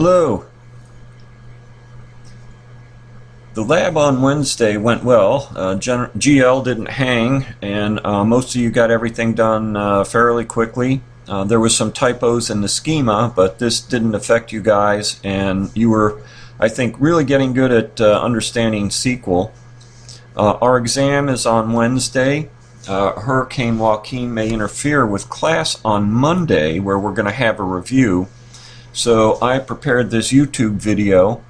Hello. The lab on Wednesday went well. GL didn't hang, and most of you got everything done fairly quickly. There was some typos in the schema, but this didn't affect you guys, and you were, I think, really getting good at understanding SQL. Our exam is on Wednesday. Hurricane Joaquin may interfere with class on Monday, where we're going to have a review. So I prepared this YouTube video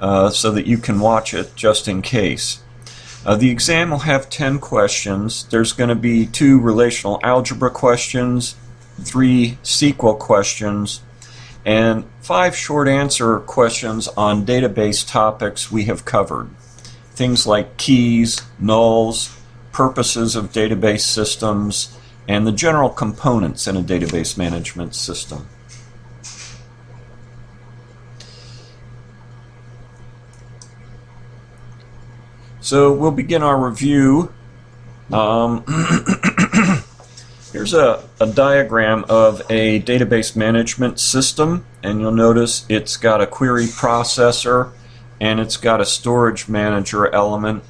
so that you can watch it just in case. The exam will have 10 questions. There's going to be 2 relational algebra questions, 3 SQL questions, and 5 short answer questions on database topics we have covered. Things like keys, nulls, purposes of database systems, and the general components in a database management system. So we'll begin our review. Here's a diagram of a database management system, and you'll notice it's got a query processor and it's got a storage manager element.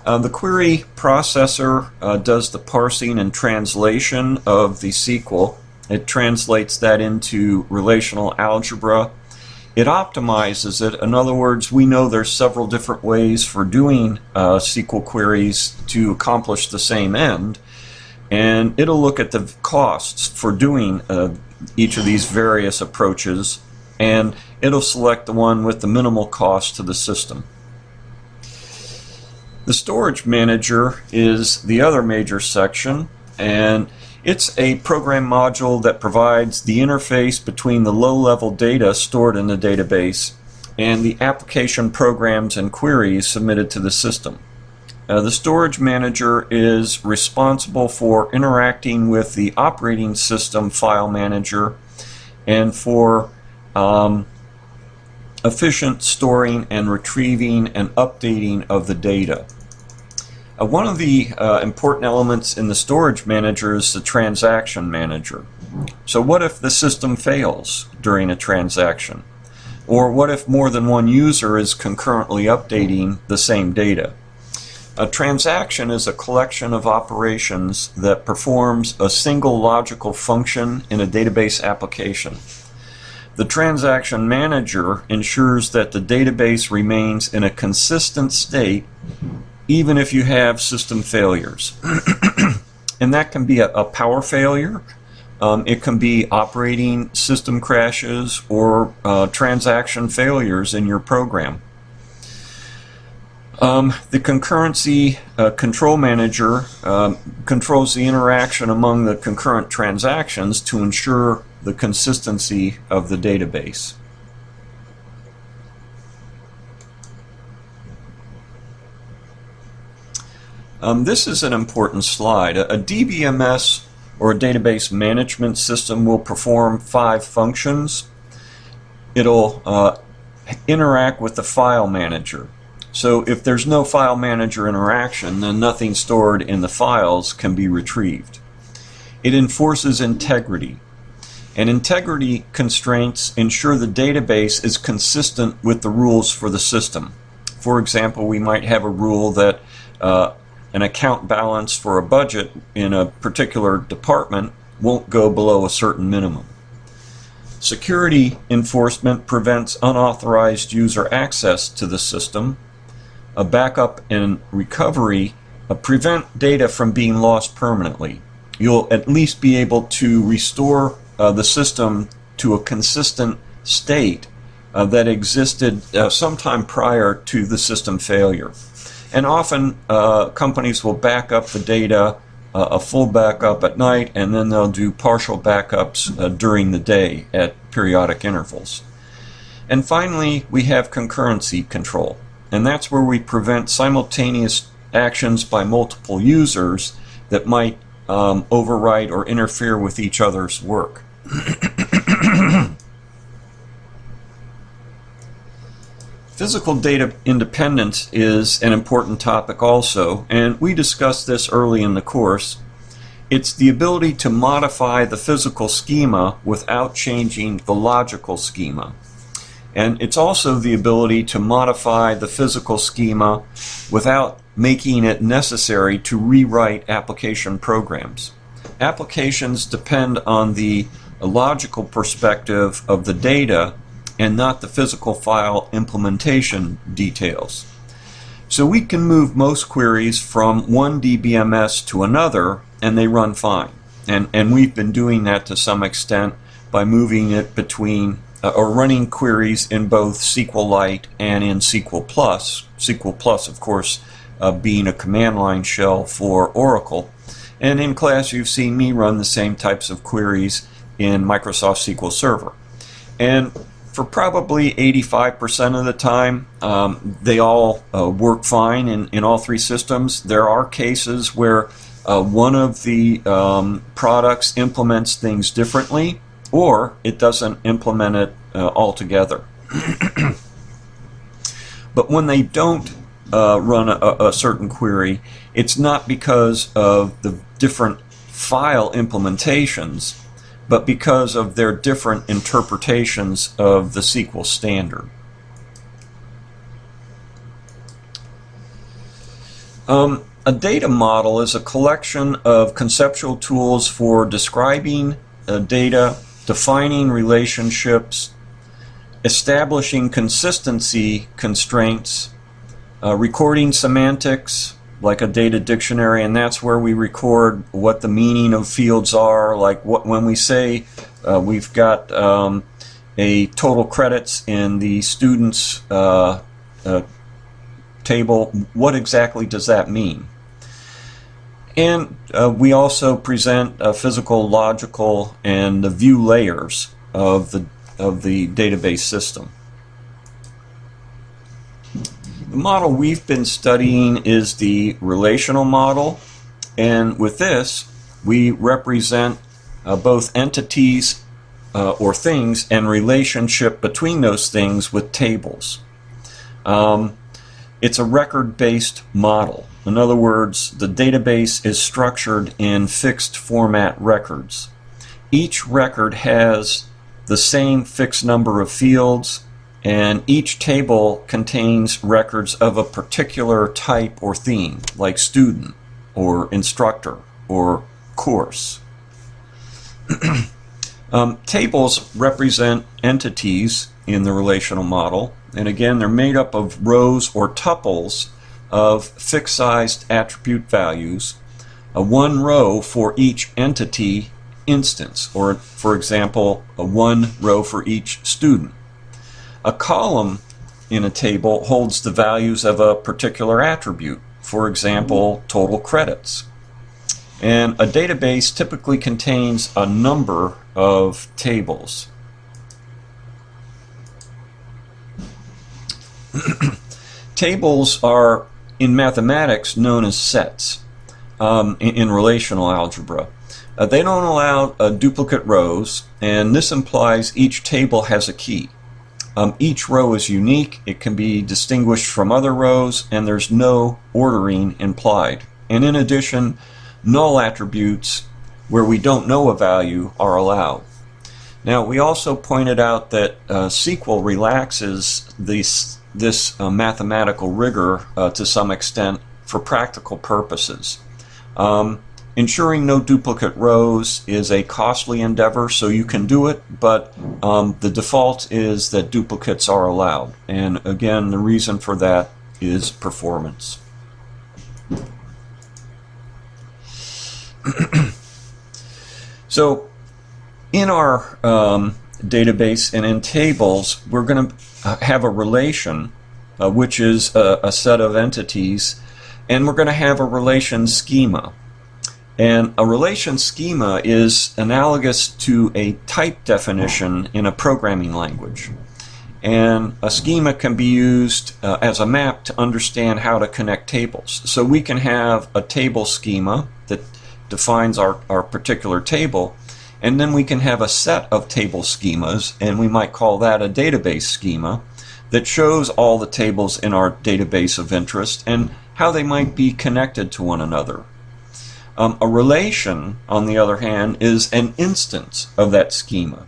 The query processor does the parsing and translation of the SQL. It translates that into relational algebra. It optimizes it. In other words, we know there's several different ways for doing SQL queries to accomplish the same end, and it'll look at the costs for doing each of these various approaches, and it'll select the one with the minimal cost to the system. The storage manager is the other major section, and it's a program module that provides the interface between the low-level data stored in the database and the application programs and queries submitted to the system. The storage manager is responsible for interacting with the operating system file manager and for efficient storing and retrieving and updating of the data. One of the important elements in the storage manager is the transaction manager. So what if the system fails during a transaction? Or what if more than one user is concurrently updating the same data? A transaction is a collection of operations that performs a single logical function in a database application. The transaction manager ensures that the database remains in a consistent state even if you have system failures. And that can be a power failure, it can be operating system crashes, or transaction failures in your program. The concurrency control manager controls the interaction among the concurrent transactions to ensure the consistency of the database. This is an important slide. A DBMS, or a database management system, will perform 5 functions. It'll interact with the file manager. So if there's no file manager interaction, then nothing stored in the files can be retrieved. It enforces integrity. And integrity constraints ensure the database is consistent with the rules for the system. For example, we might have a rule that an account balance for a budget in a particular department won't go below a certain minimum. Security enforcement prevents unauthorized user access to the system. A backup and recovery prevent data from being lost permanently. You'll at least be able to restore the system to a consistent state that existed sometime prior to the system failure. And often companies will back up the data, a full backup at night, and then they'll do partial backups during the day at periodic intervals. And finally, we have concurrency control. And that's where we prevent simultaneous actions by multiple users that might overwrite or interfere with each other's work. Physical data independence is an important topic also, and we discussed this early in the course. It's the ability to modify the physical schema without changing the logical schema. And it's also the ability to modify the physical schema without making it necessary to rewrite application programs. Applications depend on the logical perspective of the data and not the physical file implementation details. So we can move most queries from one DBMS to another and they run fine. And we've been doing that to some extent by moving it between or running queries in both SQLite and in SQL+. SQL+, of course, being a command line shell for Oracle. And in class you've seen me run the same types of queries in Microsoft SQL Server. And for probably 85% of the time, they all work fine in all three systems. There are cases where one of the products implements things differently, or it doesn't implement it altogether. But when they don't run a certain query, it's not because of the different file implementations, but because of their different interpretations of the SQL standard. A data model is a collection of conceptual tools for describing data, defining relationships, establishing consistency constraints, recording semantics, like a data dictionary, and that's where we record what the meaning of fields are, like when we say we've got a total credits in the students table, what exactly does that mean? And we also present physical, logical, and the view layers of the database system. The model we've been studying is the relational model, and with this we represent both entities or things and relationship between those things with tables. It's a record-based model. In other words, the database is structured in fixed format records. Each record has the same fixed number of fields, and each table contains records of a particular type or theme, like student or instructor or course. Tables represent entities in the relational model, and again they're made up of rows or tuples of fixed-sized attribute values, one row for each entity instance, or for example one row for each student. A column in a table holds the values of a particular attribute, for example total credits. And a database typically contains a number of tables. Tables are in mathematics known as sets in relational algebra. They don't allow duplicate rows, and this implies each table has a key. Each row is unique, it can be distinguished from other rows, and there's no ordering implied. And in addition, null attributes where we don't know a value are allowed. Now, we also pointed out that SQL relaxes this mathematical rigor to some extent for practical purposes. Ensuring no duplicate rows is a costly endeavor, so you can do it, but the default is that duplicates are allowed. And again, the reason for that is performance. So in our database and in tables, we're going to have a relation, which is a set of entities, and we're going to have a relation schema. And a relation schema is analogous to a type definition in a programming language. And a schema can be used as a map to understand how to connect tables. So we can have a table schema that defines our particular table, and then we can have a set of table schemas, and we might call that a database schema, that shows all the tables in our database of interest and how they might be connected to one another. A relation, on the other hand, is an instance of that schema.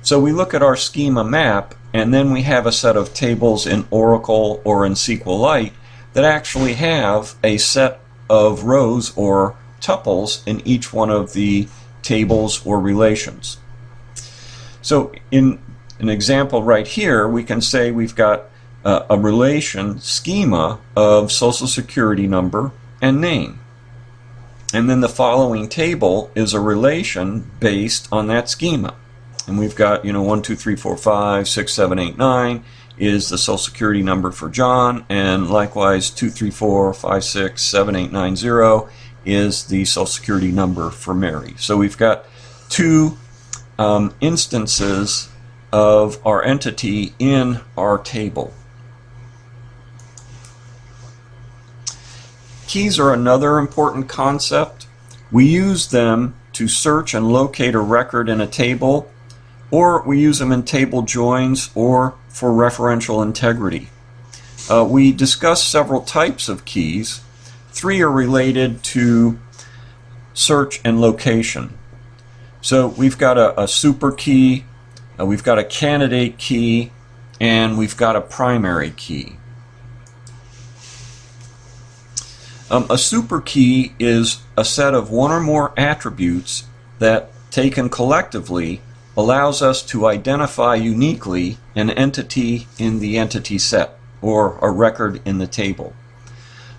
So we look at our schema map, and then we have a set of tables in Oracle or in SQLite that actually have a set of rows or tuples in each one of the tables or relations. So in an example right here, we can say we've got a relation schema of Social Security number and name. And then the following table is a relation based on that schema. And we've got, 1, 2, 3, 4, 5, 6, 7, 8, 9 is the Social Security number for John, and likewise 2, 3, 4, 5, 6, 7, 8, 9, 0 is the Social Security number for Mary. So we've got two instances of our entity in our table. Keys are another important concept. We use them to search and locate a record in a table, or we use them in table joins or for referential integrity. We discussed several types of keys. 3 are related to search and location. So we've got a super key, we've got a candidate key, and we've got a primary key. A super key is a set of one or more attributes that, taken collectively, allows us to identify uniquely an entity in the entity set or a record in the table.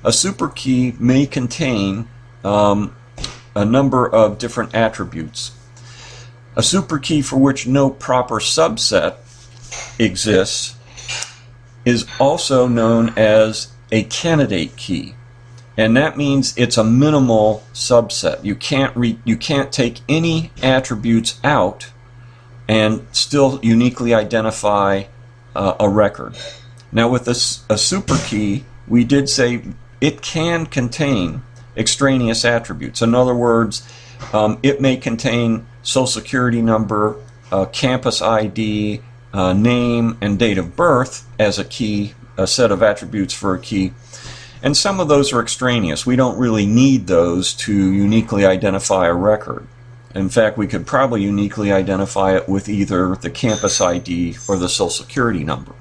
A super key may contain a number of different attributes. A super key for which no proper subset exists is also known as a candidate key. And that means it's a minimal subset. You can't take any attributes out and still uniquely identify a record. Now with a super key, we did say it can contain extraneous attributes. In other words, it may contain Social Security number, campus ID, name, and date of birth as a key, a set of attributes for a key. And some of those are extraneous. We don't really need those to uniquely identify a record. In fact, we could probably uniquely identify it with either the campus ID or the Social Security number.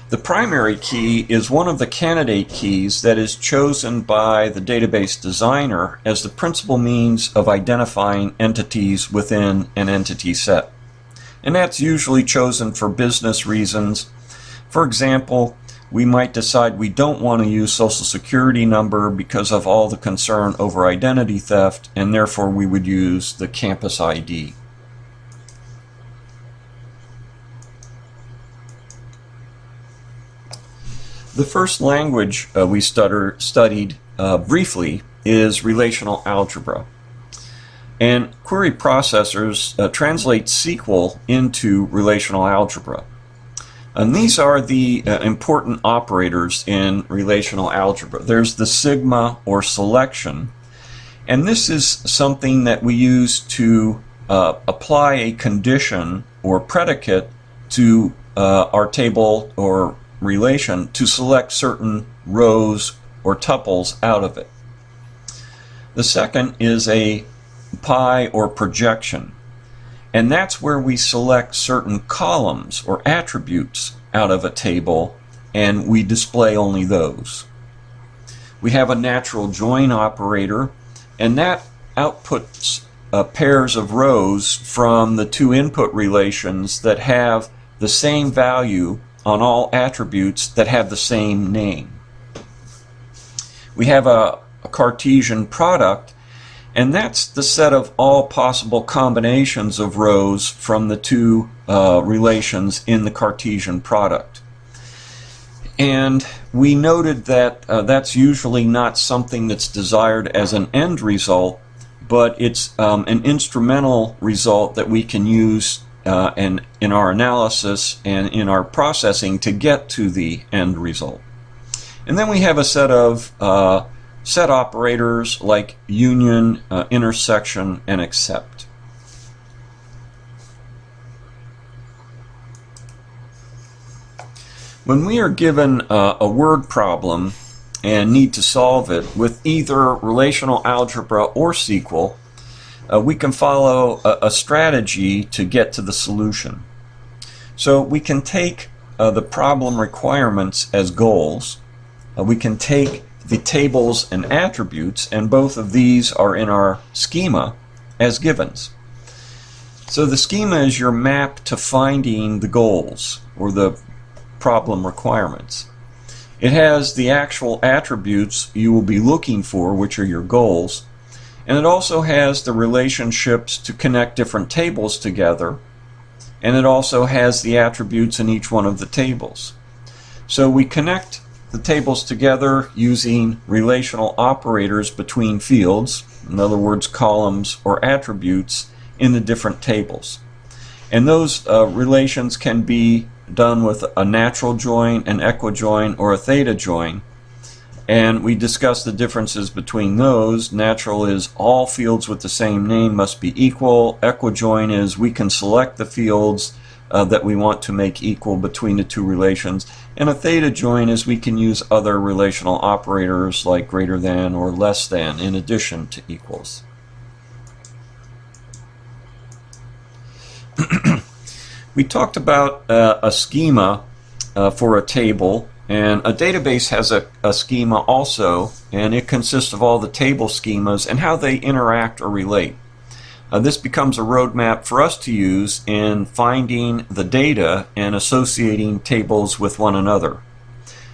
The primary key is one of the candidate keys that is chosen by the database designer as the principal means of identifying entities within an entity set. And that's usually chosen for business reasons. For example, we might decide we don't want to use Social Security number because of all the concern over identity theft, and therefore we would use the campus ID. The first language we studied briefly is relational algebra. And query processors translate SQL into relational algebra. And these are the important operators in relational algebra. There's the sigma or selection, and this is something that we use to apply a condition or predicate to our table or relation to select certain rows or tuples out of it. The second is a pi or projection. And that's where we select certain columns or attributes out of a table, and we display only those. We have a natural join operator, and that outputs pairs of rows from the two input relations that have the same value on all attributes that have the same name. We have a Cartesian product, and that's the set of all possible combinations of rows from the two relations in the Cartesian product. And we noted that that's usually not something that's desired as an end result, but it's an instrumental result that we can use in our analysis and in our processing to get to the end result. And then we have a set of set operators like union, intersection, and except. When we are given a word problem and need to solve it with either relational algebra or SQL, we can follow a strategy to get to the solution. So we can take the problem requirements as goals. We can take the tables and attributes, and both of these are in our schema as givens. So the schema is your map to finding the goals or the problem requirements. It has the actual attributes you will be looking for, which are your goals, and it also has the relationships to connect different tables together, and it also has the attributes in each one of the tables. So we connect the tables together using relational operators between fields, in other words columns or attributes in the different tables. And those relations can be done with a natural join, an equijoin, or a theta join. And we discussed the differences between those. Natural is all fields with the same name must be equal. Equijoin is we can select the fields that we want to make equal between the two relations. And a theta join is we can use other relational operators like greater than or less than in addition to equals. We talked about a schema for a table, and a database has a schema also, and it consists of all the table schemas and how they interact or relate. This becomes a roadmap for us to use in finding the data and associating tables with one another.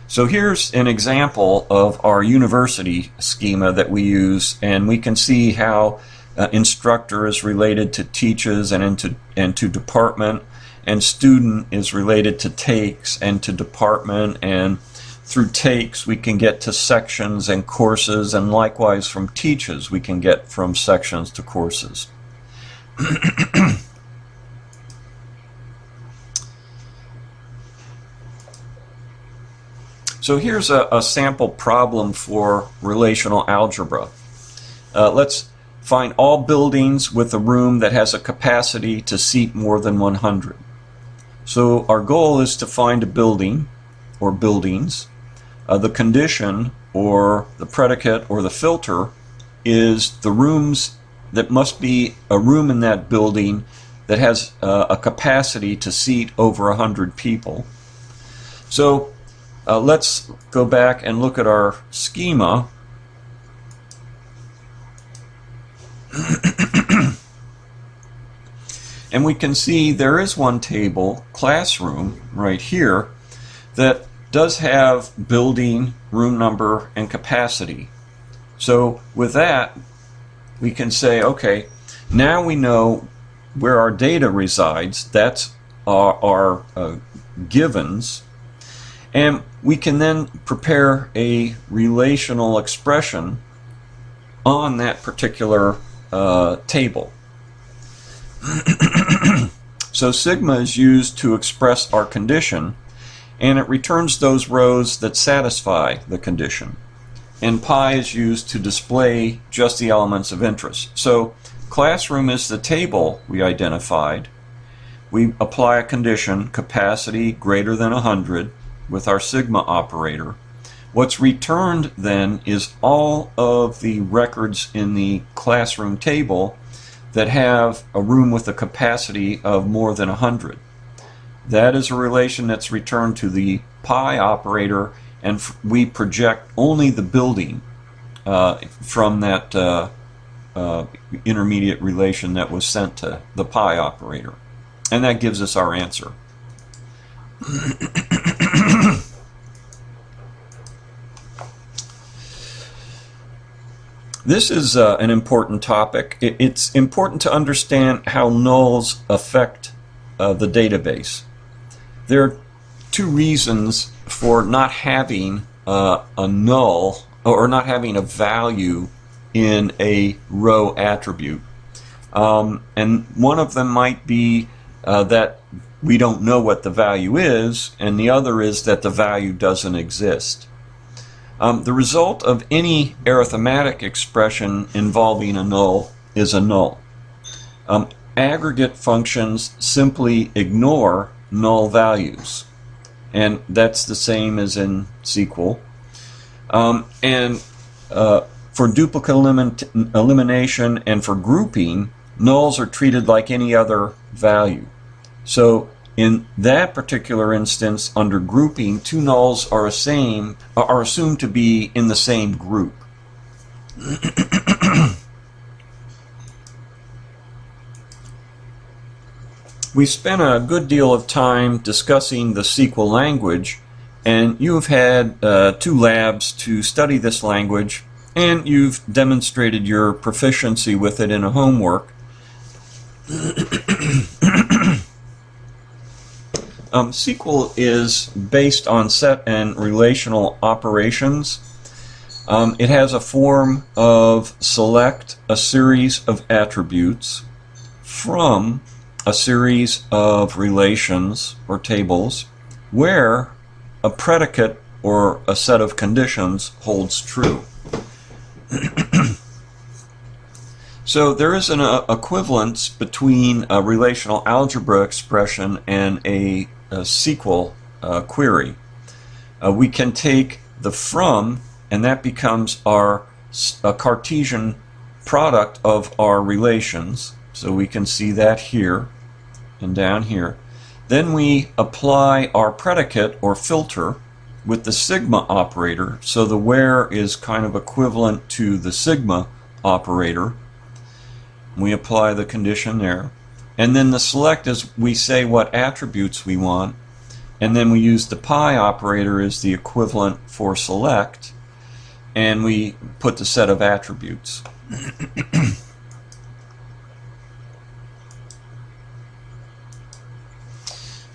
So here's an example of our university schema that we use, and we can see how instructor is related to teaches and to department, and student is related to takes and to department, and through takes we can get to sections and courses, and likewise from teaches we can get from sections to courses. So here's a sample problem for relational algebra. Let's find all buildings with a room that has a capacity to seat more than 100. So our goal is to find a building or buildings. The condition or the predicate or the filter is the rooms that must be a room in that building that has a capacity to seat over 100 people. So let's go back and look at our schema. And we can see there is one table, classroom, right here, that does have building, room number, and capacity. So with that, we can say, okay, now we know where our data resides. That's our givens. And we can then prepare a relational expression on that particular table. So sigma is used to express our condition, and it returns those rows that satisfy the condition. And pi is used to display just the elements of interest. So classroom is the table we identified. We apply a condition, capacity greater than 100, with our sigma operator. What's returned then is all of the records in the classroom table that have a room with a capacity of more than 100. That is a relation that's returned to the pi operator, and we project only the building from that intermediate relation that was sent to the pi operator. And that gives us our answer. This is an important topic. It's important to understand how nulls affect the database. There are two reasons for not having a null or not having a value in a row attribute. And one of them might be that we don't know what the value is, and the other is that the value doesn't exist. The result of any arithmetic expression involving a null is a null. Aggregate functions simply ignore null values, and that's the same as in SQL. For For duplicate elimination and for grouping, nulls are treated like any other value. So in that particular instance, under grouping, two nulls are assumed to be in the same group. We spent a good deal of time discussing the SQL language, and you have had 2 labs to study this language, and you've demonstrated your proficiency with it in a homework. SQL is based on set and relational operations. It has a form of select a series of attributes from a series of relations or tables where a predicate or a set of conditions holds true. So there is an equivalence between a relational algebra expression and a SQL query. We can take the from, and that becomes our Cartesian product of our relations. So we can see that here and down here. Then we apply our predicate or filter with the sigma operator. So the where is kind of equivalent to the sigma operator. We apply the condition there. And then the select is we say what attributes we want. And then we use the pi operator as the equivalent for select. And we put the set of attributes.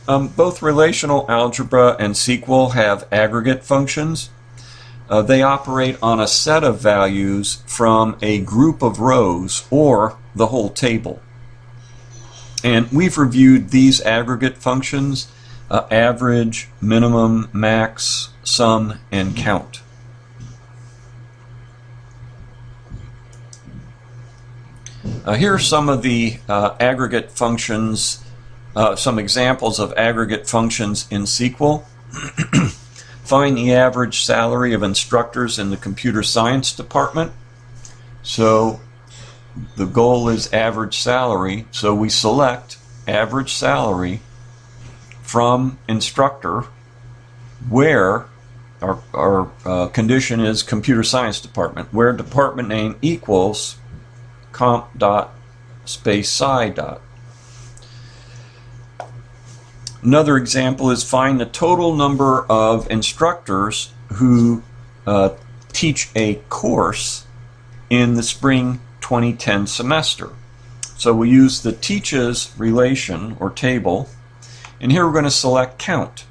Both relational algebra and SQL have aggregate functions. They operate on a set of values from a group of rows or the whole table. And we've reviewed these aggregate functions: average, minimum, max, sum, and count. Here are some of the aggregate functions. Some examples of aggregate functions in SQL. Find the average salary of instructors in the computer science department. So the goal is average salary, so we select average salary from instructor where our condition is computer science department, where department name equals comp dot space sci dot. Another example is find the total number of instructors who teach a course in the spring 2010 semester. So we use the teaches relation or table, and here we're going to select count,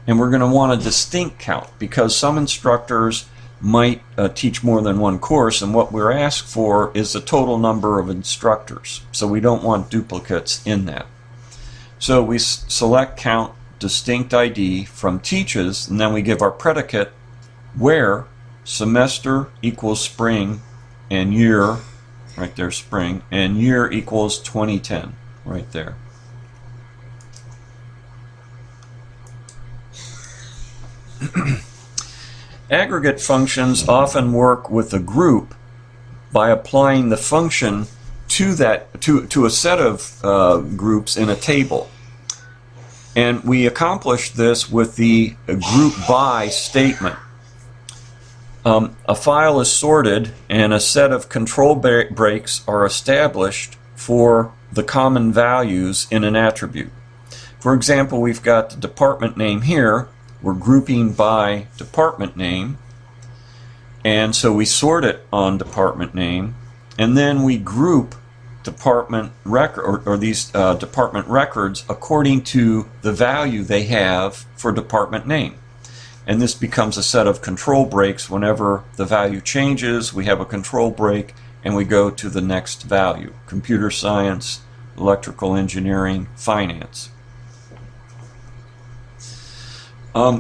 and we're going to want a distinct count because some instructors might teach more than one course, and what we're asked for is the total number of instructors, so we don't want duplicates in that. So we select count distinct ID from teaches, and then we give our predicate where semester equals spring and year, right there, spring, and year equals 2010, right there. Aggregate functions often work with a group by applying the function to a set of groups in a table. And we accomplish this with the group by statement. A file is sorted and a set of control breaks are established for the common values in an attribute. For example, we've got the department name here. We're grouping by department name, and so we sort it on department name, and then we group department record or these department records according to the value they have for department name. And this becomes a set of control breaks. Whenever the value changes, we have a control break and we go to the next value: computer science, electrical engineering, finance.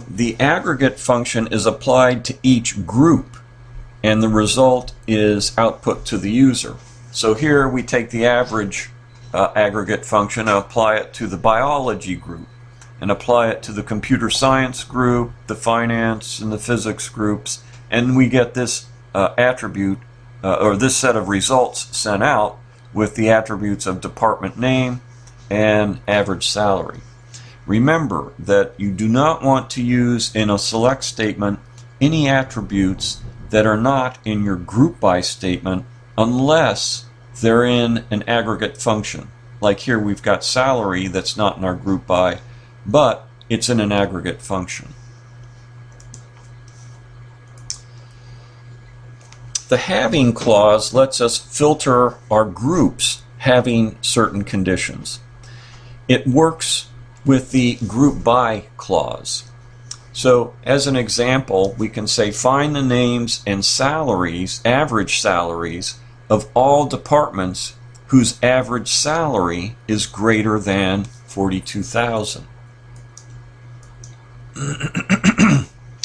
The aggregate function is applied to each group, and the result is output to the user. So here we take the average aggregate function and apply it to the biology group, and apply it to the computer science group, the finance and the physics groups, and we get this attribute or this set of results sent out with the attributes of department name and average salary. Remember that you do not want to use in a select statement any attributes that are not in your group by statement unless they're in an aggregate function. Like here we've got salary that's not in our group by, but it's in an aggregate function. The having clause lets us filter our groups having certain conditions. It works with the group by clause. So as an example, we can say find the names and salaries, average salaries, of all departments whose average salary is greater than $42,000.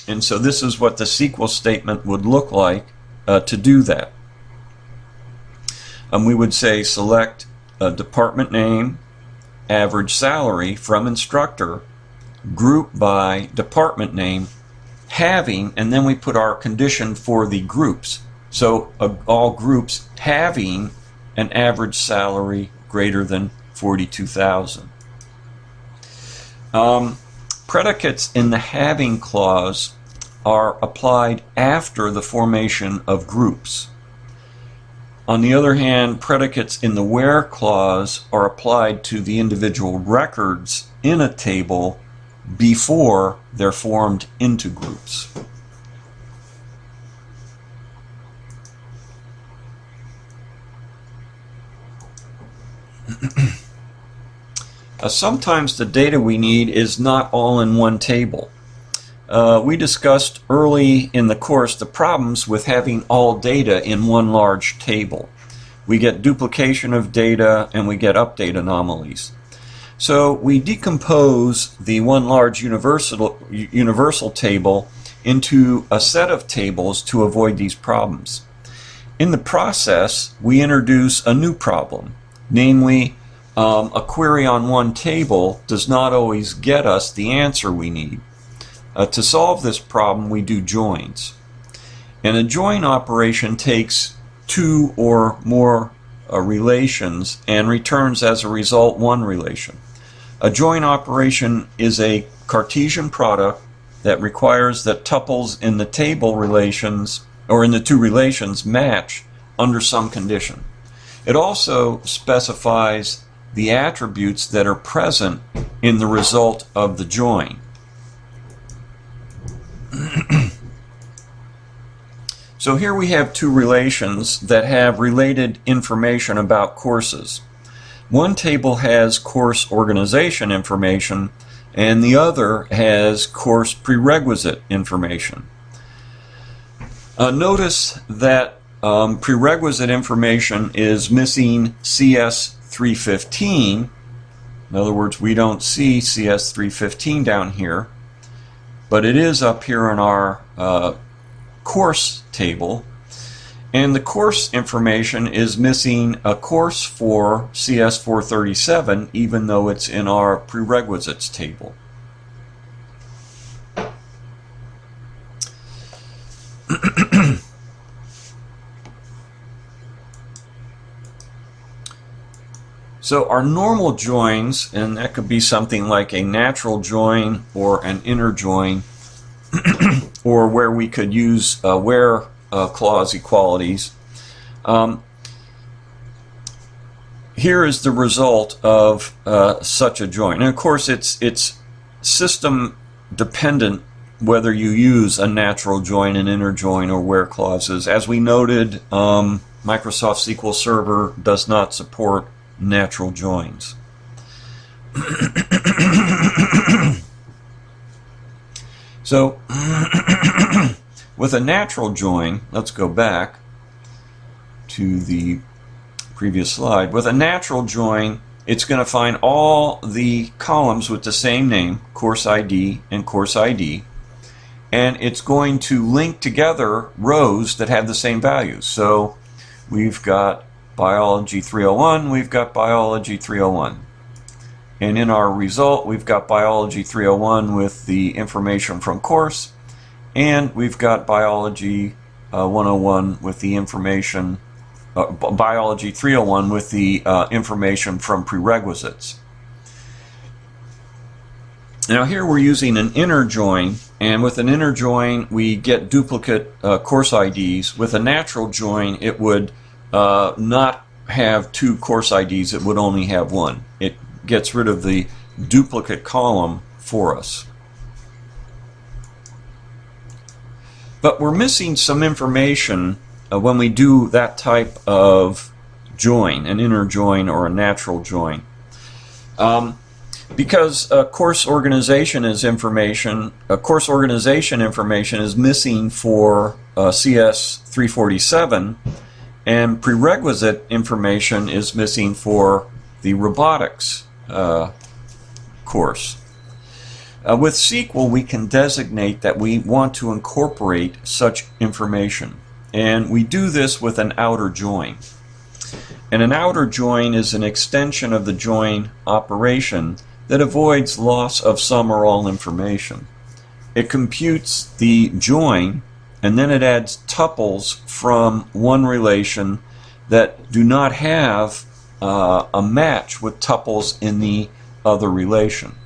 And so this is what the SQL statement would look like to do that. We would say select department name, average salary from instructor, group by department name, having, and then we put our condition for the groups. So all groups having an average salary greater than $42,000. Predicates in the having clause are applied after the formation of groups. On the other hand, predicates in the where clause are applied to the individual records in a table before they're formed into groups. Sometimes the data we need is not all in one table. We discussed early in the course the problems with having all data in one large table. We get duplication of data and we get update anomalies. So we decompose the one large universal table into a set of tables to avoid these problems. In the process, we introduce a new problem, namely a query on one table does not always get us the answer we need. To solve this problem, we do joins. And a join operation takes two or more relations and returns as a result one relation. A join operation is a Cartesian product that requires that tuples in the table relations or in the two relations match under some condition. It also specifies the attributes that are present in the result of the join. So here we have two relations that have related information about courses. One table has course organization information and the other has course prerequisite information. Notice that prerequisite information is missing CS315. In other words, we don't see CS315 down here, but it is up here in our course table. And the course information is missing a course for CS437, even though it's in our prerequisites table. So our normal joins, and that could be something like a natural join or an inner join, or where we could use where clause equalities. Here is the result of such a join. And of course it's system dependent whether you use a natural join, an inner join, or where clauses. As we noted, Microsoft SQL Server does not support natural joins. So with a natural join, let's go back to the previous slide. With a natural join, it's going to find all the columns with the same name, course ID and course ID, and it's going to link together rows that have the same values. So we've got Biology 301, we've got Biology 301. And in our result, we've got Biology 301 with the information from course, and we've got Biology 101 with the information, Biology 301 with the information from prerequisites. Now here we're using an inner join, and with an inner join we get duplicate course IDs. With a natural join it would not have two course IDs, it would only have one. It gets rid of the duplicate column for us. But we're missing some information when we do that type of join, an inner join or a natural join. Because course organization information is missing for CS347, and prerequisite information is missing for the robotics course. With SQL, we can designate that we want to incorporate such information, and we do this with an outer join. And an outer join is an extension of the join operation that avoids loss of some or all information. It computes the join, and then it adds tuples from one relation that do not have a match with tuples in the other relation.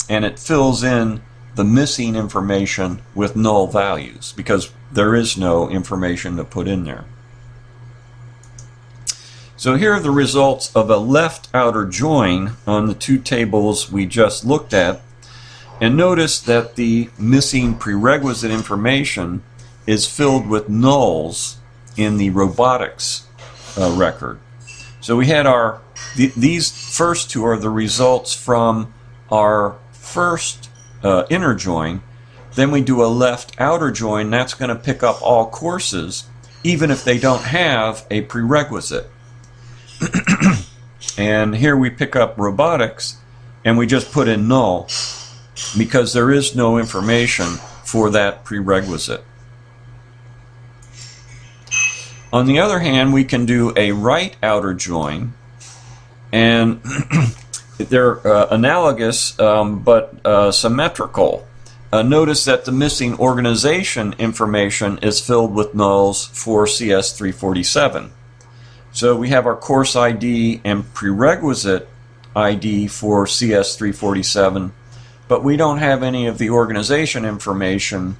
And it fills in the missing information with null values because there is no information to put in there. So here are the results of a left outer join on the two tables we just looked at. And notice that the missing prerequisite information is filled with nulls in the robotics record. So we had these first two are the results from our first inner join. Then we do a left outer join. That's going to pick up all courses even if they don't have a prerequisite. And here we pick up robotics and we just put in null because there is no information for that prerequisite. On the other hand, we can do a right outer join, and they're analogous but symmetrical. Notice that the missing organization information is filled with nulls for CS347. So we have our course ID and prerequisite ID for CS347, but we don't have any of the organization information,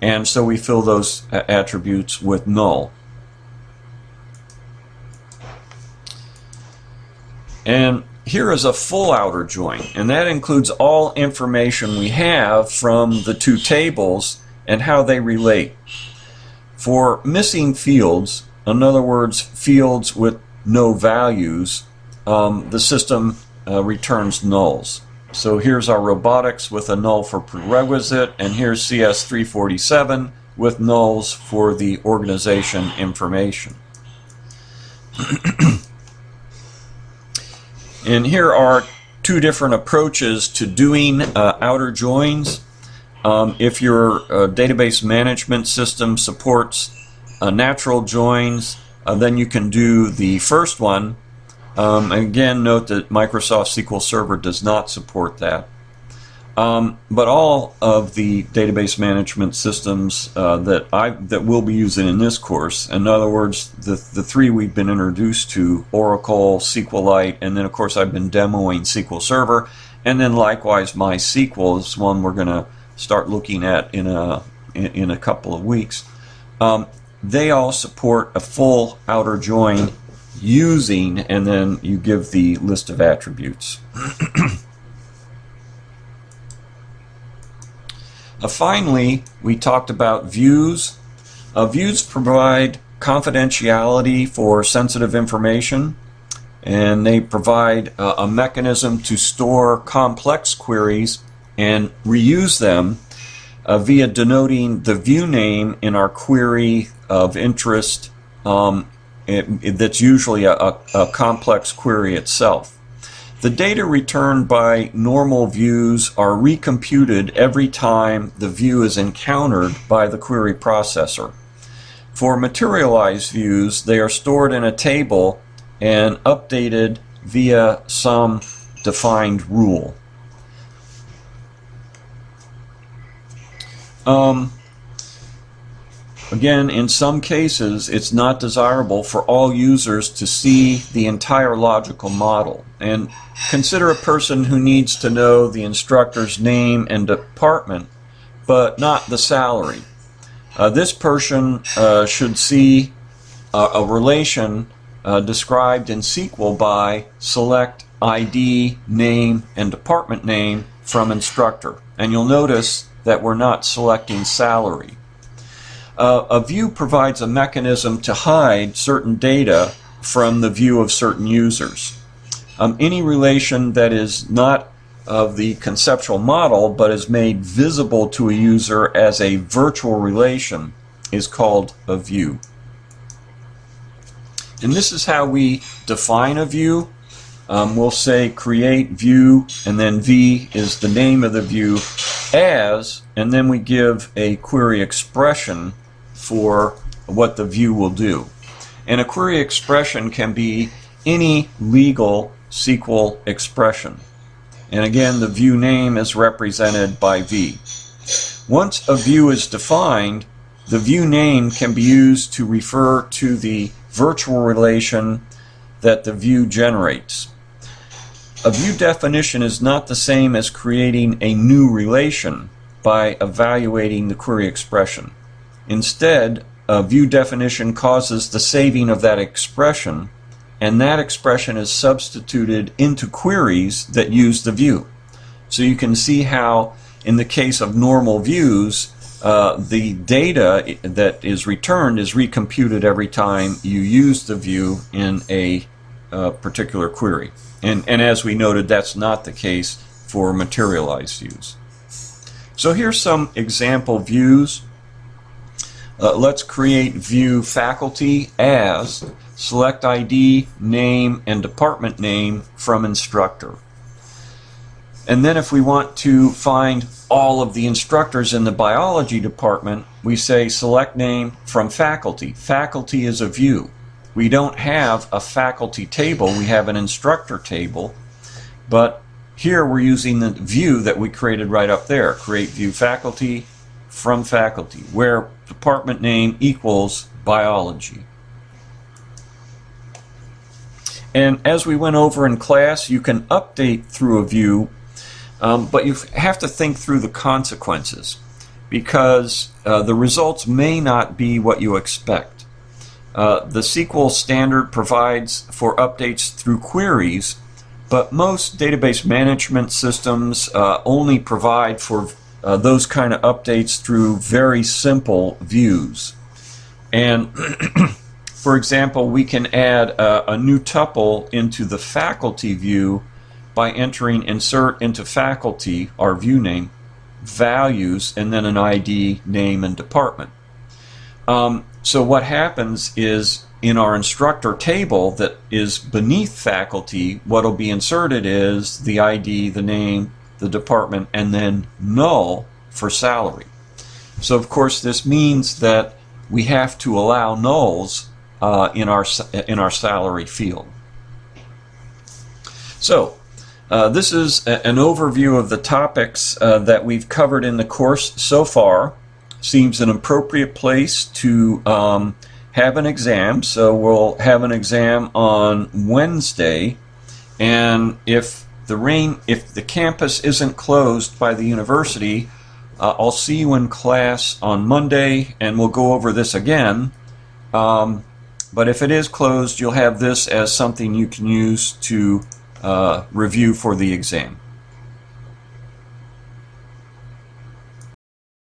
and so we fill those attributes with null. And here is a full outer join, and that includes all information we have from the two tables and how they relate. For missing fields, in other words, fields with no values, the system returns nulls. So here's our robotics with a null for prerequisite, and here's CS347 with nulls for the organization information. And here are two different approaches to doing outer joins. If your database management system supports natural joins, then you can do the first one. Again, note that Microsoft SQL Server does not support that. But all of the database management systems that we'll be using in this course, in other words, the three we've been introduced to, Oracle, SQLite, and then of course I've been demoing SQL Server, and then likewise MySQL is one we're going to start looking at in a couple of weeks. They all support a full outer join using, and then you give the list of attributes. Finally, we talked about views. Views provide confidentiality for sensitive information, and they provide a mechanism to store complex queries and reuse them via denoting the view name in our query of interest. That's usually a complex query itself. The data returned by normal views are recomputed every time the view is encountered by the query processor. For materialized views, they are stored in a table and updated via some defined rule. Again, in some cases, it's not desirable for all users to see the entire logical model. And consider a person who needs to know the instructor's name and department, but not the salary. This person should see a relation described in SQL by select ID, name, and department name from instructor. And you'll notice that we're not selecting salary. A view provides a mechanism to hide certain data from the view of certain users. Any relation that is not of the conceptual model but is made visible to a user as a virtual relation is called a view. And this is how we define a view. We'll say create view, and then V is the name of the view as, and then we give a query expression for what the view will do. And a query expression can be any legal SQL expression. And again, the view name is represented by V. Once a view is defined, the view name can be used to refer to the virtual relation that the view generates. A view definition is not the same as creating a new relation by evaluating the query expression. Instead, a view definition causes the saving of that expression, and that expression is substituted into queries that use the view. So you can see how, in the case of normal views, the data that is returned is recomputed every time you use the view in a particular query. And as we noted, that's not the case for materialized views. So here's some example views. Let's create view faculty as select ID, name, and department name from instructor. And then if we want to find all of the instructors in the biology department, we say select name from faculty. Faculty is a view. We don't have a faculty table, we have an instructor table, but here we're using the view that we created right up there. Create view faculty from faculty, where department name equals biology. And as we went over in class, you can update through a view, but you have to think through the consequences, because the results may not be what you expect. The SQL standard provides for updates through queries, but most database management systems only provide for those kind of updates through very simple views. And for example, we can add a new tuple into the faculty view by entering insert into faculty, our view name, values, and then an ID, name, and department. So what happens is in our instructor table that is beneath faculty, what will be inserted is the ID, the name, the department, and then null for salary. So of course this means that we have to allow nulls in our salary field. So this is an overview of the topics that we've covered in the course so far. Seems an appropriate place to have an exam. So we'll have an exam on Wednesday, and if the campus isn't closed by the university, I'll see you in class on Monday and we'll go over this again. But if it is closed, you'll have this as something you can use to review for the exam.